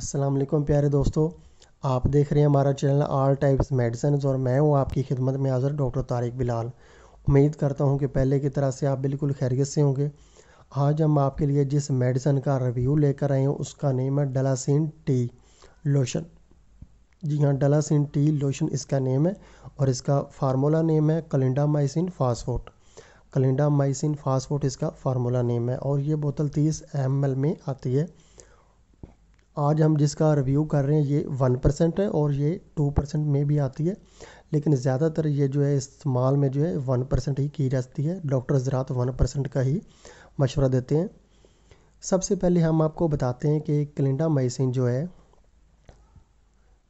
अस्सलाम वालेकुम प्यारे दोस्तों, आप देख रहे हैं हमारा चैनल ऑल टाइप्स मेडिसिन और मैं हूं आपकी खिदमत में हाज़िर डॉक्टर तारिक बिलाल। उम्मीद करता हूं कि पहले की तरह से आप बिल्कुल खैरियत से होंगे। आज हम आपके लिए जिस मेडिसिन का रिव्यू लेकर आए हैं उसका नेम है डलासिन टी लोशन। जी हाँ, डलासिन टी लोशन इसका नेम है और इसका फार्मूला नेम है क्लिंडामाइसिन फास्फोट। क्लिंडामाइसिन फास्फोट इसका फार्मूला नेम है और ये बोतल 30 ml में आती है। आज हम जिसका रिव्यू कर रहे हैं ये 1% है और ये 2% में भी आती है, लेकिन ज़्यादातर ये जो है इस्तेमाल में जो है 1% ही की जाती है। डॉक्टर ज़रात 1% का ही मशवरा देते हैं। सबसे पहले हम आपको बताते हैं कि क्लिंडामाइसिन जो है,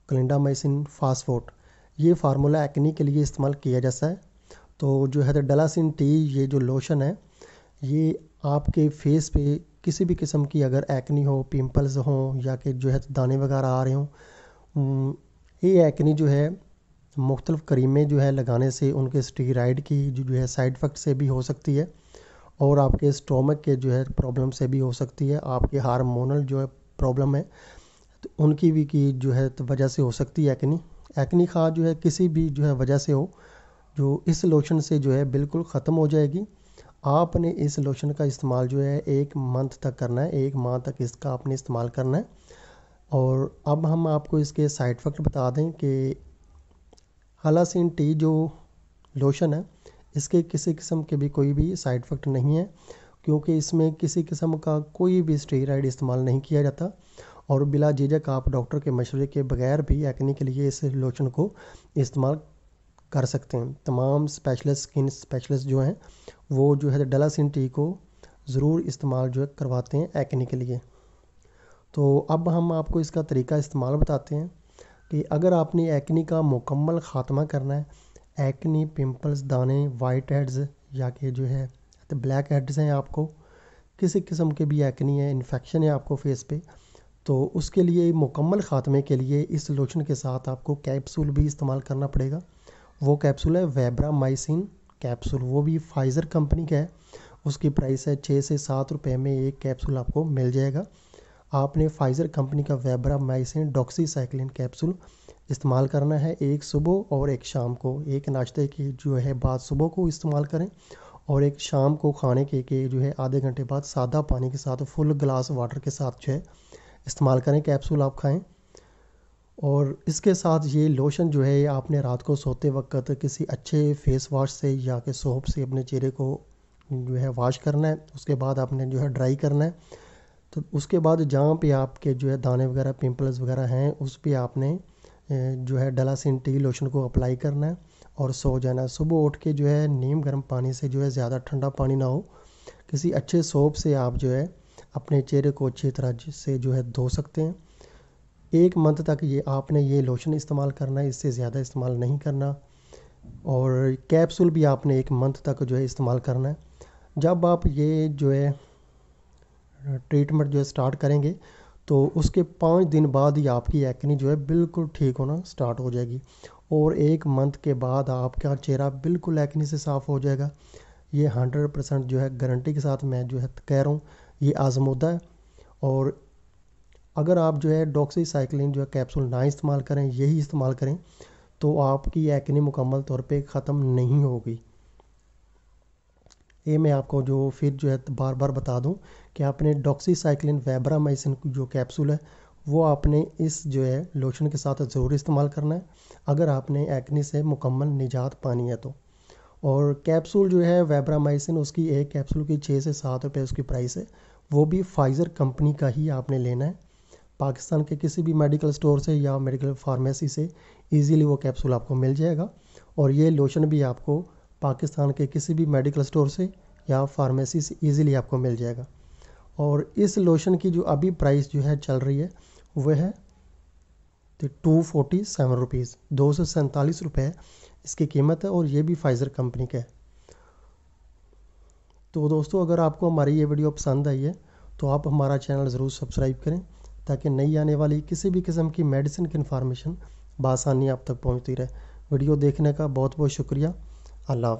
क्लिंडामाइसिन फास्फोट, ये फार्मूला एक्ने के लिए इस्तेमाल किया जाता है। तो जो है डलासिन टी ये जो लोशन है ये आपके फेस पे किसी भी किस्म की अगर एक्नी हो, पिंपल्स हो या कि जो है दाने वगैरह आ रहे हों, ये एक्नी जो है मुख्तलिफ़ क्रीमें जो है लगाने से उनके स्टीराइड की जो है साइड इफ़ेक्ट से भी हो सकती है और आपके स्टोमक के जो है प्रॉब्लम से भी हो सकती है। आपके हार्मोनल जो है प्रॉब्लम है तो उनकी भी की जो है तो वजह से हो सकती है एक्नी खा जो है किसी भी जो है वजह से हो, जो इस लोशन से जो है बिल्कुल ख़त्म हो जाएगी। आपने इस लोशन का इस्तेमाल जो है 1 मंथ तक करना है, 1 माह तक इसका आपने इस्तेमाल करना है। और अब हम आपको इसके साइड इफ़ेक्ट बता दें कि हलासिन टी जो लोशन है इसके किसी किस्म के भी कोई भी साइड इफ़ेक्ट नहीं है, क्योंकि इसमें किसी किस्म का कोई भी स्टेरॉइड इस्तेमाल नहीं किया जाता और बिला झिझक आप डॉक्टर के मशवरे के बगैर भी एक्ने के लिए इस लोशन को इस्तेमाल कर सकते हैं। तमाम स्पेशलिस्ट स्किन स्पेशलिस्ट जो हैं वो जो है डलासिन टी को ज़रूर इस्तेमाल जो है करवाते हैं एक्ने के लिए। तो अब हम आपको इसका तरीका इस्तेमाल बताते हैं कि अगर आपने एक्ने का मुकम्मल ख़ात्मा करना है, एक्ने, पिंपल्स, दाने, वाइट हेड्स या कि जो है तो ब्लैक हेड्स हैं, आपको किसी किस्म के भी एक्ने है, इन्फेक्शन है आपको फेस पे, तो उसके लिए मुकम्मल ख़ात्मे के लिए इस लोशन के साथ आपको कैप्सूल भी इस्तेमाल करना पड़ेगा। वो कैप्सूल है वेब्रामाइसिन कैप्सूल, वो भी फाइज़र कंपनी का है। उसकी प्राइस है 6 से 7 रुपये में एक कैप्सूल आपको मिल जाएगा। आपने फाइज़र कंपनी का वेब्रामाइसिन डॉक्सीसाइक्लिन कैप्सूल इस्तेमाल करना है, एक सुबह और एक शाम को। एक नाश्ते की जो है बाद सुबह को इस्तेमाल करें और एक शाम को खाने के जो है आधे घंटे बाद सादा पानी के साथ फुल ग्लास वाटर के साथ जो है इस्तेमाल करें, कैप्सूल आप खाएँ। और इसके साथ ये लोशन जो है आपने रात को सोते वक्त किसी अच्छे फेस वॉश से या कि सोप से अपने चेहरे को जो है वॉश करना है। उसके बाद आपने जो है ड्राई करना है। तो उसके बाद जहाँ पे आपके जो है दाने वगैरह पिंपल्स वगैरह हैं उस पे आपने जो है डलासिन टी लोशन को अप्लाई करना है और सो जाना है। सुबह उठ के जो है नीम गर्म पानी से जो है ज़्यादा ठंडा पानी ना हो, किसी अच्छे सोप से आप जो है अपने चेहरे को अच्छी तरह से जो है धो सकते हैं। 1 मंथ तक ये आपने ये लोशन इस्तेमाल करना है, इससे ज़्यादा इस्तेमाल नहीं करना। और कैप्सूल भी आपने 1 मंथ तक जो है इस्तेमाल करना है। जब आप ये जो है ट्रीटमेंट जो है स्टार्ट करेंगे तो उसके 5 दिन बाद ही आपकी एक्ने जो है बिल्कुल ठीक होना स्टार्ट हो जाएगी और 1 मंथ के बाद आपका चेहरा बिल्कुल एक्ने से साफ़ हो जाएगा। ये 100% जो है गारंटी के साथ मैं जो है कह रहा हूँ, ये आजमूदा है। और अगर आप जो है डॉक्सीसाइक्लिन जो है कैप्सूल ना इस्तेमाल करें, यही इस्तेमाल करें, तो आपकी एक्ने मुकम्मल तौर पे ख़त्म नहीं होगी। ये मैं आपको जो फिर जो है बार बार बता दूं कि आपने डॉक्सीसाइक्लिन वेब्रामाइसिन जो कैप्सूल है वो आपने इस जो है लोशन के साथ ज़रूर इस्तेमाल करना है अगर आपने एक्ने से मुकम्मल निजात पानी है तो। और कैप्सूल जो है वेब्रामाइसिन उसकी एक कैप्सूल की 6 से 7 रुपये उसकी प्राइस है। वो भी फाइज़र कंपनी का ही आपने लेना है। पाकिस्तान के किसी भी मेडिकल स्टोर से या मेडिकल फार्मेसी से इजीली वो कैप्सूल आपको मिल जाएगा। और ये लोशन भी आपको पाकिस्तान के किसी भी मेडिकल स्टोर से या फार्मेसी से इजीली आपको मिल जाएगा। और इस लोशन की जो अभी प्राइस जो है चल रही है वह है 247 रुपीज़, 247 रुपये इसकी कीमत है और ये भी फाइज़र कंपनी का है। तो दोस्तों, अगर आपको हमारी ये वीडियो पसंद आई है तो आप हमारा चैनल ज़रूर सब्सक्राइब करें ताकि नई आने वाली किसी भी किस्म की मेडिसिन की इन्फॉर्मेशन बआसानी आप तक पहुंचती रहे। वीडियो देखने का बहुत बहुत शुक्रिया। अल्लाह हाफ़िज़।